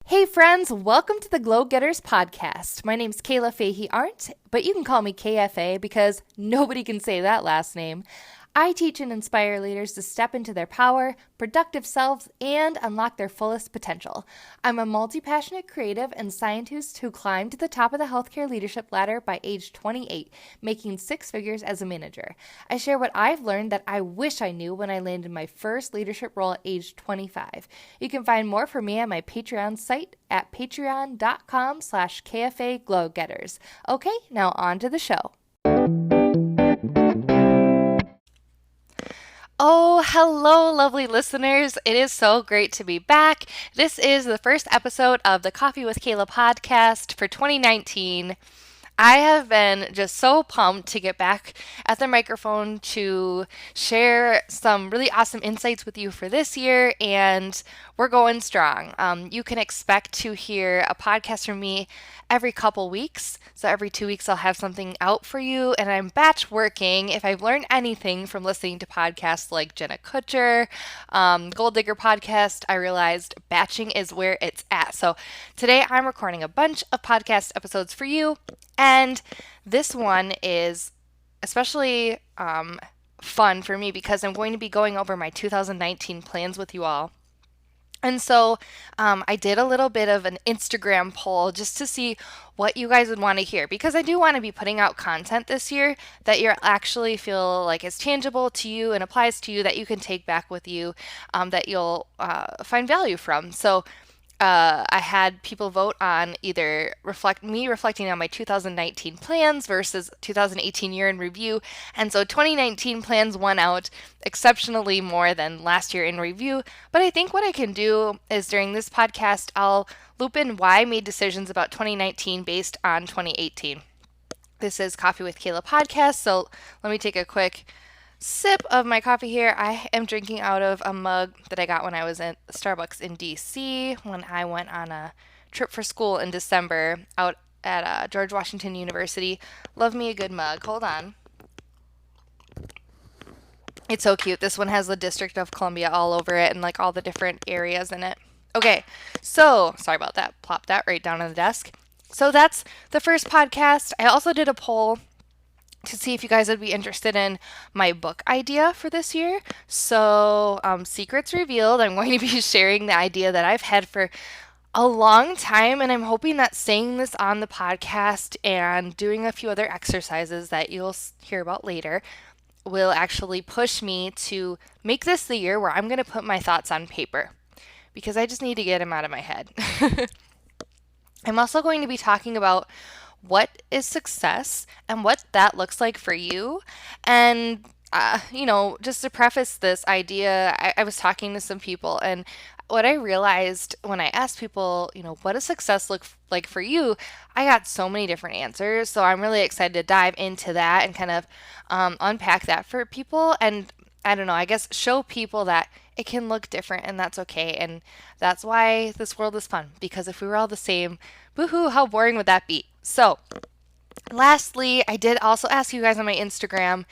Hey friends, welcome to the Glow Getters podcast. My name's Kayla Fahey-Ahrndt, but you can call me KFA because nobody can say that last name. I teach and inspire leaders to step into their power, productive selves, and unlock their fullest potential. I'm a multi-passionate creative and scientist who climbed to the top of the healthcare leadership ladder by age 28, making six figures as a manager. I share what I've learned that I wish I knew when I landed my first leadership role at age 25. You can find more from me on my Patreon site at patreon.com/KFA Glowgetters. Okay, now on to the show. Oh, hello, lovely listeners. It is so great to be back. This is the first episode of the Coffee with Kayla podcast for 2019. I have been just so pumped to get back at the microphone to share some really awesome insights with you for this year, and we're going strong. You can expect to hear a podcast from me every couple weeks. So every 2 weeks I'll have something out for you, and I'm batch working. If I've learned anything from listening to podcasts like Jenna Kutcher, Gold Digger podcast, I realized batching is where it's at. So today I'm recording a bunch of podcast episodes for you, and this one is especially fun for me because I'm going to be going over my 2019 plans with you all. And so I did a little bit of an Instagram poll just to see what you guys would want to hear, because I do want to be putting out content this year that you actually feel like is tangible to you and applies to you, that you can take back with you, that you'll find value from. So I had people vote on either reflecting on my 2019 plans versus 2018 year in review. And so 2019 plans won out exceptionally more than last year in review. But I think what I can do is during this podcast, I'll loop in why I made decisions about 2019 based on 2018. This is Coffee with Kayla podcast. So let me take a quick sip of my coffee here. I am drinking out of a mug that I got when I was at Starbucks in DC when I went on a trip for school in December out at George Washington University. Love me a good mug. Hold on. It's so cute. This one has the District of Columbia all over it and like all the different areas in it. Okay, so sorry about that. Plop that right down on the desk. So that's the first podcast. I also did a poll to see if you guys would be interested in my book idea for this year. So, secrets revealed, I'm going to be sharing the idea that I've had for a long time, and I'm hoping that saying this on the podcast and doing a few other exercises that you'll hear about later will actually push me to make this the year where I'm going to put my thoughts on paper, because I just need to get them out of my head. I'm also going to be talking about what is success and what that looks like for you. And, just to preface this idea, I was talking to some people, and what I realized when I asked people, what does success look like for you? I got so many different answers. So I'm really excited to dive into that and kind of unpack that for people. And I don't know, I guess show people that it can look different, and that's okay. And that's why this world is fun, because if we were all the same, woohoo, how boring would that be? So, lastly, I did also ask you guys on my Instagram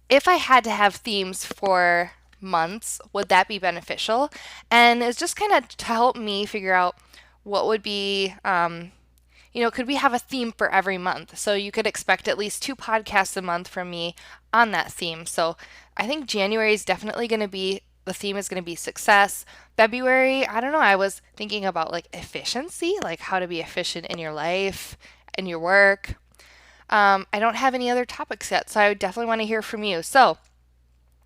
if I had to have themes for months, would that be beneficial? And it's just kind of to help me figure out what would be, could we have a theme for every month? So you could expect at least 2 podcasts a month from me on that theme. So I think January is definitely going to be, the theme is going to be success. February, I don't know, I was thinking about like efficiency, like how to be efficient in your life, in your work. I don't have any other topics yet, so I would definitely want to hear from you. So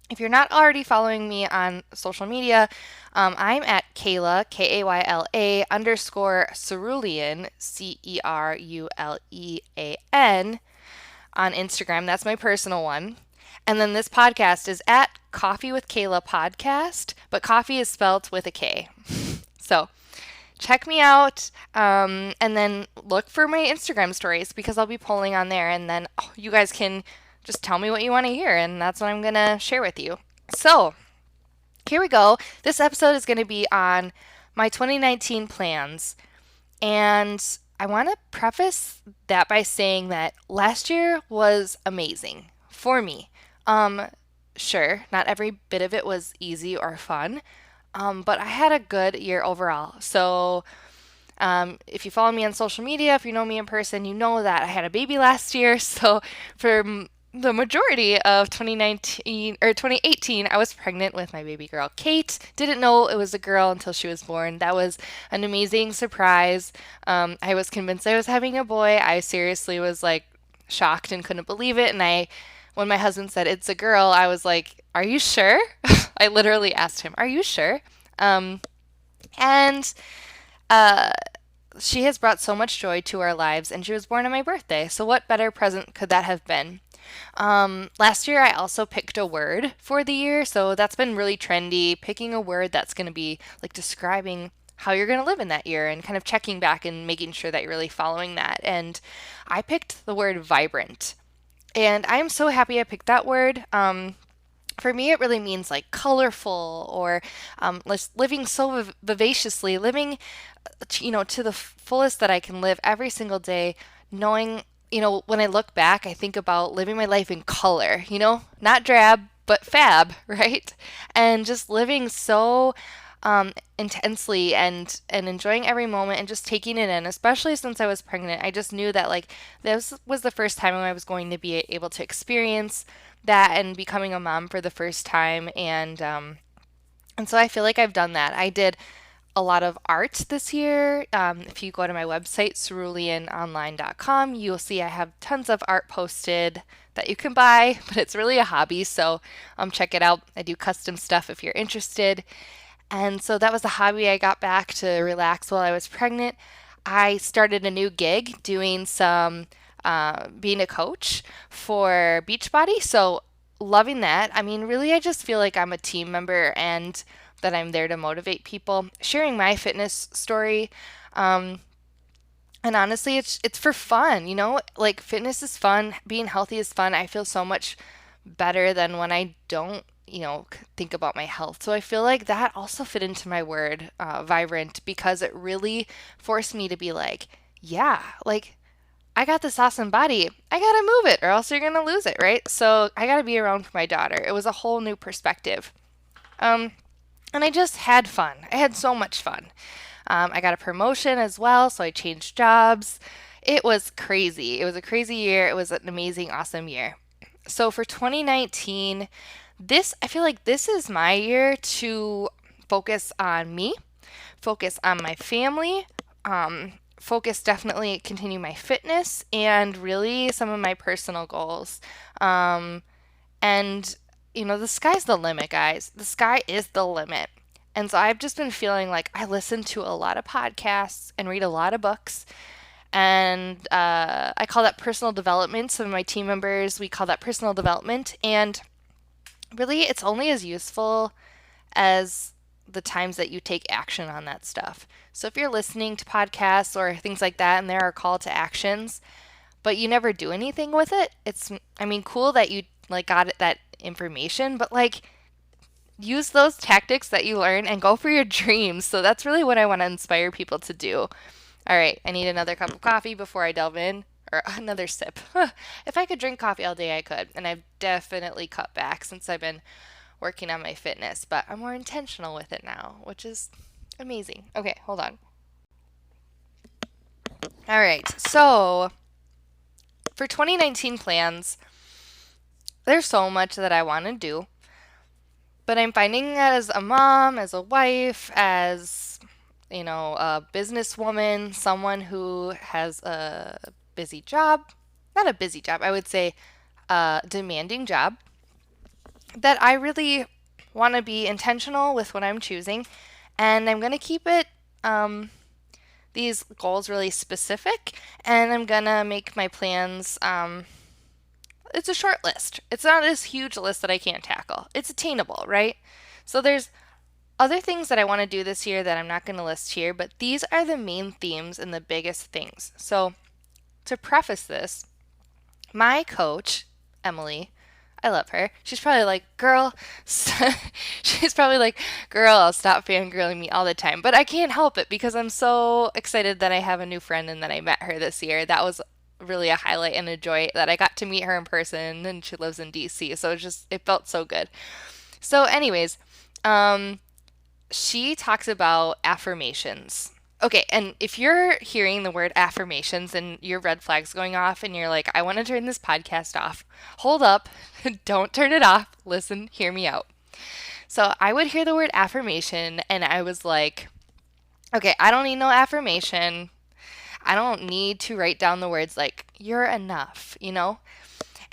if you're not already following me on social media, I'm at Kayla, Kayla _Cerulean, Cerulean on Instagram. That's my personal one. And then this podcast is at Coffee with Kayla podcast, but coffee is spelled with a K. So check me out, and then look for my Instagram stories, because I'll be polling on there, and then you guys can just tell me what you want to hear, and that's what I'm going to share with you. So here we go. This episode is going to be on my 2019 plans, and I want to preface that by saying that last year was amazing for me. Sure, not every bit of it was easy or fun, but I had a good year overall. So If you follow me on social media, if you know me in person, you know that I had a baby last year. So for the majority of 2019 or 2018, I was pregnant with my baby girl, Kate. Didn't know it was a girl until she was born. That was an amazing surprise. I was convinced I was having a boy. I seriously was like shocked and couldn't believe it. When my husband said it's a girl, I was like, "Are you sure?" I literally asked him, "Are you sure?" Um, and uh, she has brought so much joy to our lives, and she was born on my birthday. So, what better present could that have been? Last year, I also picked a word for the year. So, that's been really trendy, picking a word that's going to be like describing how you're going to live in that year and kind of checking back and making sure that you're really following that. And I picked the word vibrant. And I'm so happy I picked that word. For me, it really means like colorful or living so vivaciously, living, to the fullest that I can live every single day, knowing, when I look back, I think about living my life in color, not drab, but fab, right? And just living so intensely and enjoying every moment and just taking it in, especially since I was pregnant. I just knew that like this was the first time I was going to be able to experience that and becoming a mom for the first time. And so I feel like I've done that. I did a lot of art this year. If you go to my website, ceruleanonline.com, you'll see I have tons of art posted that you can buy, but it's really a hobby. So check it out. I do custom stuff if you're interested. And so that was a hobby I got back to relax while I was pregnant. I started a new gig doing some being a coach for Beachbody. So loving that. I mean, really, I just feel like I'm a team member and that I'm there to motivate people, sharing my fitness story. Um, and honestly, it's for fun, like fitness is fun, being healthy is fun. I feel so much better than when I don't, think about my health. So I feel like that also fit into my word, vibrant, because it really forced me to be like, yeah, like I got this awesome body. I gotta move it or else you're gonna lose it, right? So I gotta be around for my daughter. It was a whole new perspective. Um, and I just had fun. I had so much fun. I got a promotion as well, so I changed jobs. It was crazy. It was a crazy year. It was an amazing, awesome year. So for 2019, I feel like this is my year to focus on me, focus on my family, focus definitely continue my fitness and really some of my personal goals. And the sky's the limit, guys. The sky is the limit. And so I've just been feeling like I listen to a lot of podcasts and read a lot of books. And I call that personal development. Some of my team members, we call that personal development. And really, it's only as useful as the times that you take action on that stuff. So if you're listening to podcasts or things like that and there are call to actions, but you never do anything with it, cool that you like got that information, but like use those tactics that you learn and go for your dreams. So that's really what I want to inspire people to do. All right, I need another cup of coffee before I delve in, or another sip. If I could drink coffee all day, I could. And I've definitely cut back since I've been working on my fitness, but I'm more intentional with it now, which is amazing. Okay, hold on. All right, so for 2019 plans, there's so much that I want to do, but I'm finding that as a mom, as a wife, as a businesswoman, someone who has a busy job, not a busy job, I would say a demanding job, that I really want to be intentional with what I'm choosing, and I'm going to keep these goals really specific, and I'm going to make my plans, it's a short list. It's not this huge list that I can't tackle. It's attainable, right? So there's other things that I want to do this year that I'm not going to list here, but these are the main themes and the biggest things. So to preface this, my coach, Emily, I love her. She's probably like, girl, I'll stop fangirling me all the time. But I can't help it because I'm so excited that I have a new friend and that I met her this year. That was really a highlight and a joy that I got to meet her in person, and she lives in DC. So it felt so good. So anyways, she talks about affirmations. Okay, and if you're hearing the word affirmations and your red flag's going off and you're like, I want to turn this podcast off, hold up, don't turn it off. Listen, hear me out. So I would hear the word affirmation and I was like, okay, I don't need no affirmation. I don't need to write down the words like, you're enough, you know?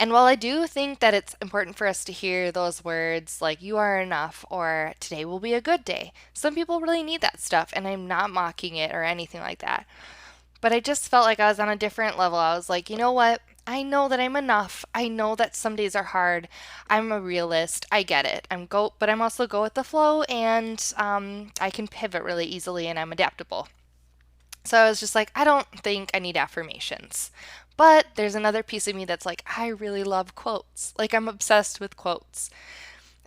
And while I do think that it's important for us to hear those words like, you are enough, or today will be a good day, some people really need that stuff, and I'm not mocking it or anything like that. But I just felt like I was on a different level. I was like, you know what? I know that I'm enough. I know that some days are hard. I'm a realist. I get it. But I'm also go with the flow, and I can pivot really easily, and I'm adaptable. So I was just like, I don't think I need affirmations. But there's another piece of me that's like, I really love quotes. Like, I'm obsessed with quotes.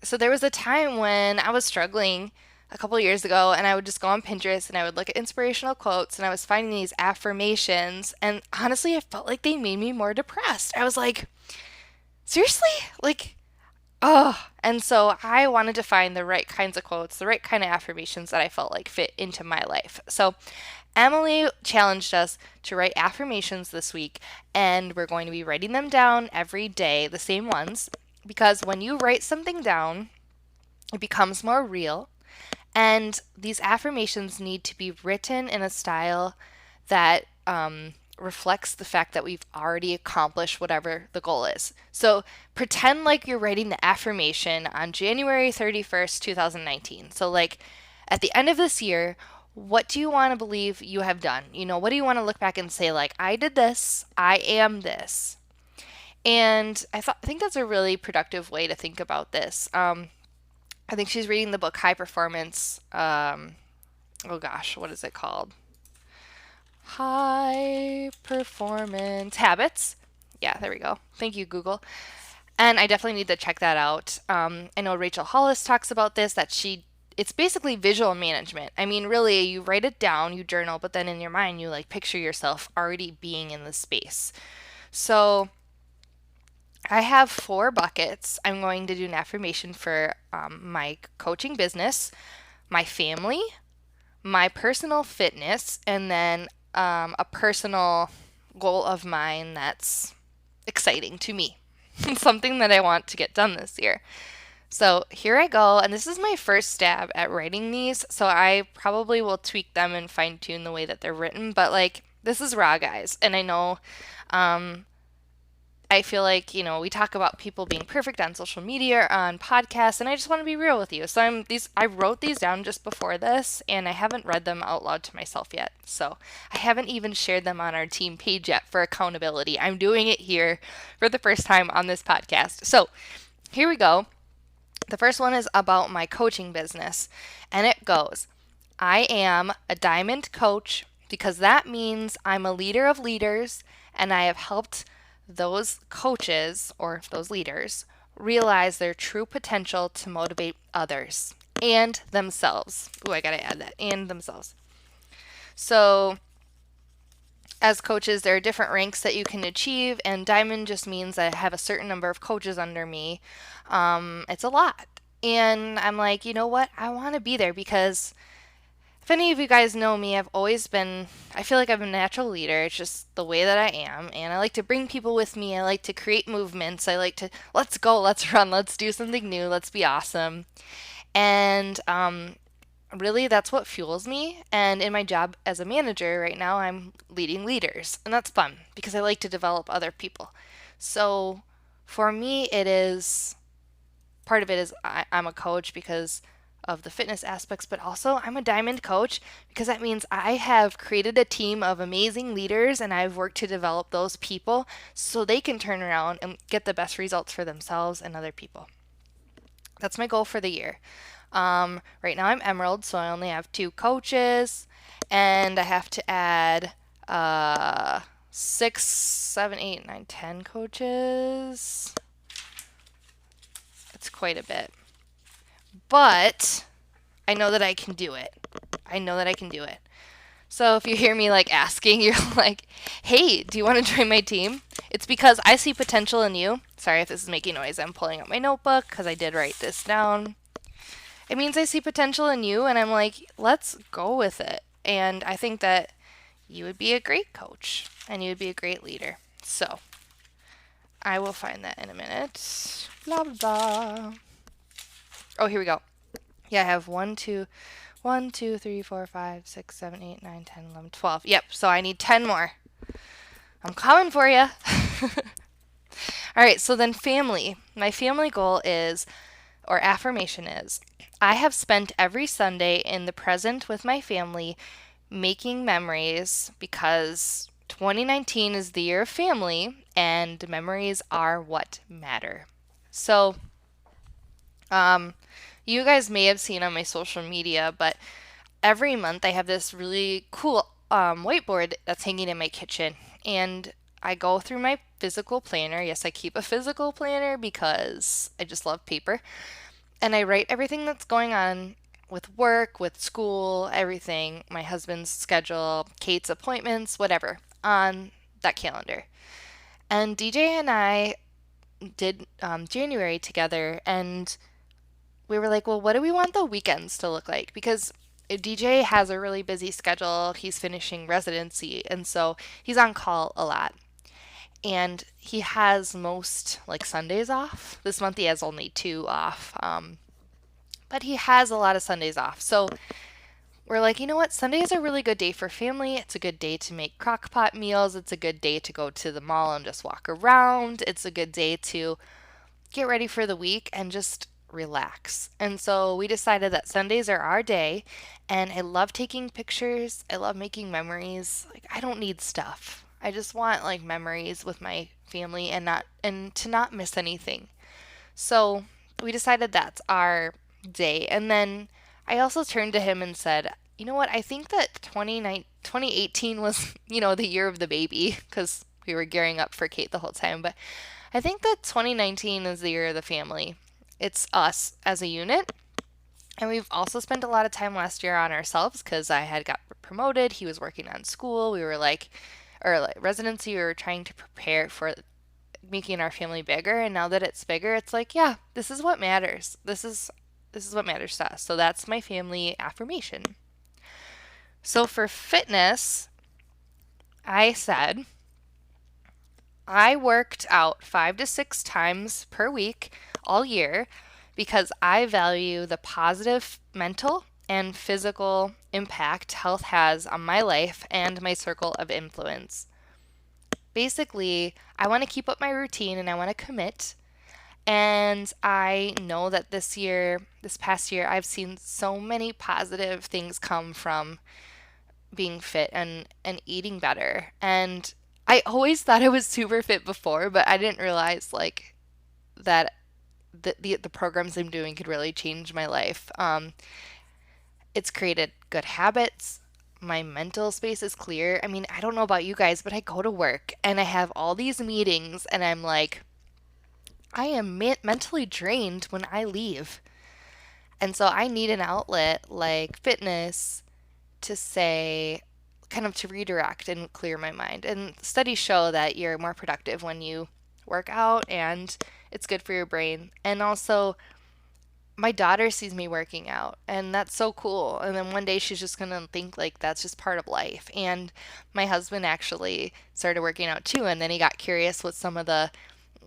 So there was a time when I was struggling a couple years ago, and I would just go on Pinterest and I would look at inspirational quotes, and I was finding these affirmations. And honestly, I felt like they made me more depressed. I was like, seriously? Like, oh. And so I wanted to find the right kinds of quotes, the right kind of affirmations that I felt like fit into my life. So Emily challenged us to write affirmations this week, and we're going to be writing them down every day, the same ones, because when you write something down, it becomes more real. And these affirmations need to be written in a style that reflects the fact that we've already accomplished whatever the goal is. So pretend like you're writing the affirmation on January 31st, 2019. So, like, at the end of this year, what do you want to believe you have done? You know, what do you want to look back and say, like, I did this, I am this? And I think that's a really productive way to think about this. I think she's reading the book High Performance. Oh gosh, what is it called? High Performance Habits. Yeah, there we go. Thank you, Google. And I definitely need to check that out. I know Rachel Hollis talks about this, that it's basically visual management. I mean, really, you write it down, you journal, but then in your mind, you like picture yourself already being in the space. So I have 4 buckets. I'm going to do an affirmation for my coaching business, my family, my personal fitness, and then a personal goal of mine that's exciting to me. Something that I want to get done this year. So here I go, and this is my first stab at writing these, so I probably will tweak them and fine tune the way that they're written, but like, this is raw, guys, and I know I feel like, we talk about people being perfect on social media or on podcasts, and I just want to be real with you. So I wrote these down just before this, and I haven't read them out loud to myself yet. So I haven't even shared them on our team page yet for accountability. I'm doing it here for the first time on this podcast. So here we go. The first one is about my coaching business, and it goes, I am a diamond coach because that means I'm a leader of leaders, and I have helped those coaches or those leaders realize their true potential to motivate others and themselves. Ooh, I gotta add that, and themselves. So as coaches, there are different ranks that you can achieve, and diamond just means that I have a certain number of coaches under me. It's a lot. And I'm like, you know what? I want to be there because if any of you guys know me, I feel like I'm a natural leader. It's just the way that I am. And I like to bring people with me. I like to create movements. I like to, let's go, let's run, let's do something new, let's be awesome. And really, that's what fuels me. And in my job as a manager right now, I'm leading leaders. And that's fun because I like to develop other people. So for me, part of it is I'm a coach because of the fitness aspects, but also I'm a diamond coach because that means I have created a team of amazing leaders and I've worked to develop those people so they can turn around and get the best results for themselves and other people. That's my goal for the year. Right now I'm Emerald, so I only have 2 coaches, and I have to add 6, 7, 8, 9, 10 coaches. It's quite a bit. But I know that I can do it. So if you hear me like asking, you're like, hey, do you want to join my team? It's because I see potential in you. Sorry if this is making noise. I'm pulling up my notebook because I did write this down. It means I see potential in you, and I'm like, let's go with it. And I think that you would be a great coach and you would be a great leader. So I will find that in a minute. Blah, blah, blah. Oh, here we go. Yeah, I have 1, 2, 3, 4, 5, 6, 7, 8, 9, 10, 11, 12. Yep, so I need 10 more. I'm coming for you. All right, so then family. My family goal is, or affirmation is, I have spent every Sunday in the present with my family making memories because 2019 is the year of family and memories are what matter. So, you guys may have seen on my social media, but every month I have this really cool whiteboard that's hanging in my kitchen. And I go through my physical planner. Yes, I keep a physical planner because I just love paper. And I write everything that's going on with work, with school, everything, my husband's schedule, Kate's appointments, whatever, on that calendar. And DJ and I did January together, and we were like, well, what do we want the weekends to look like? Because DJ has a really busy schedule. He's finishing residency, and so he's on call a lot. And he has most like Sundays off. This month he has only 2 off, but he has a lot of Sundays off. So we're like, you know what? Sunday is a really good day for family. It's a good day to make crock pot meals. It's a good day to go to the mall and just walk around. It's a good day to get ready for the week and just relax. And so we decided that Sundays are our day, and I love taking pictures. I love making memories. Like I don't need stuff. I just want like memories with my family and to not miss anything. So we decided that's our day. And then I also turned to him and said, you know what? I think that 2018 was, the year of the baby because we were gearing up for Kate the whole time. But I think that 2019 is the year of the family. It's us as a unit. And we've also spent a lot of time last year on ourselves because I had got promoted. He was working on school. We were like residency. We were trying to prepare for making our family bigger. And now that it's bigger, it's like, yeah, this is what matters. This is what matters to us. So that's my family affirmation. So for fitness, I said I worked out 5 to 6 times per week all year because I value the positive mental and physical impact health has on my life and my circle of influence. Basically, I want to keep up my routine and I want to commit. And I know that this past year, I've seen so many positive things come from being fit and eating better. And I always thought I was super fit before, but I didn't realize like that the programs I'm doing could really change my life. It's created good habits. My mental space is clear. I mean, I don't know about you guys, but I go to work and I have all these meetings and I'm like, I am mentally drained when I leave. And so I need an outlet like fitness to say, kind of to redirect and clear my mind. And studies show that you're more productive when you work out and it's good for your brain. And also, my daughter sees me working out and that's so cool. And then one day she's just going to think like that's just part of life. And my husband actually started working out too. And then he got curious with some of the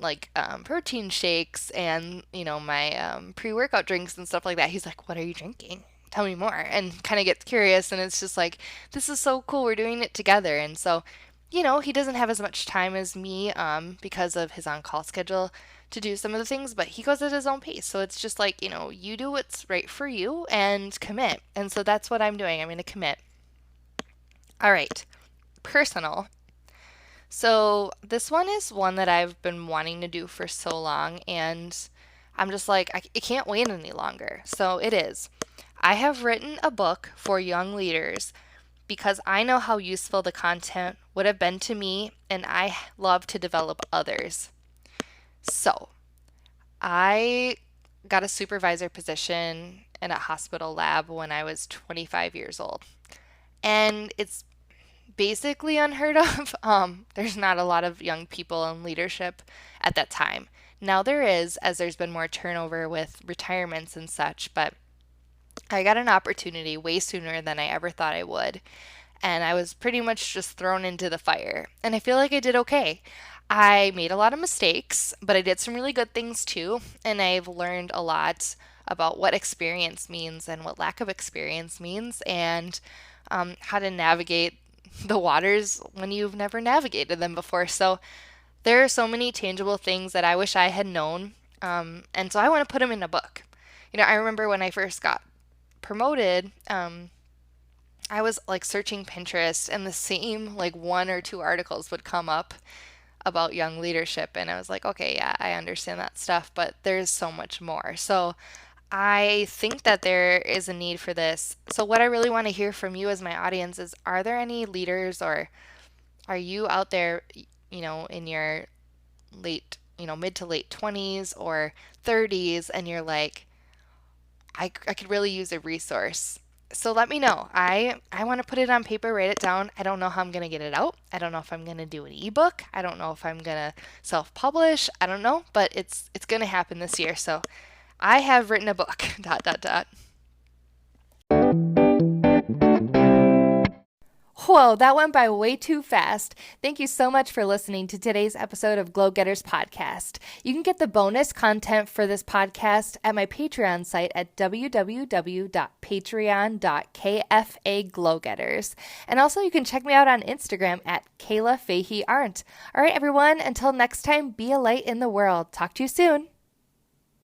like protein shakes and my pre-workout drinks and stuff like that. He's like, what are you drinking? Tell me more. And kind of gets curious, and it's just like, this is so cool, we're doing it together. And so he doesn't have as much time as me because of his on-call schedule to do some of the things, but he goes at his own pace. So it's just like, you do what's right for you and commit. And so that's what I'm doing. I'm going to commit. All right, personal. So this one is one that I've been wanting to do for so long, and I'm just like, I can't wait any longer. So it is. I have written a book for young leaders because I know how useful the content would have been to me, and I love to develop others. So I got a supervisor position in a hospital lab when I was 25 years old. And it's basically unheard of. There's not a lot of young people in leadership at that time. Now there is, as there's been more turnover with retirements and such, but I got an opportunity way sooner than I ever thought I would. And I was pretty much just thrown into the fire. And I feel like I did okay. I made a lot of mistakes, but I did some really good things too. And I've learned a lot about what experience means and what lack of experience means, and how to navigate the waters when you've never navigated them before. So there are so many tangible things that I wish I had known. And so I want to put them in a book. I remember when I first got promoted, I was like searching Pinterest, and the same like one or two articles would come up about young leadership. And I was like, okay, yeah, I understand that stuff, but there's so much more. So I think that there is a need for this. So what I really want to hear from you as my audience is, are there any leaders, or are you out there, in your late, mid to late 20s or 30s, and you're like, I could really use a resource. So let me know. I want to put it on paper, write it down. I don't know how I'm going to get it out. I don't know if I'm going to do an ebook. I don't know if I'm going to self-publish. I don't know, but it's going to happen this year. So I have written a book. ... Whoa, that went by way too fast. Thank you so much for listening to today's episode of Glow Getters Podcast. You can get the bonus content for this podcast at my Patreon site at www.patreon.kfaglowgetters. And also you can check me out on Instagram at Kayla Fahey-Ahrndt. All right, everyone, until next time, be a light in the world. Talk to you soon.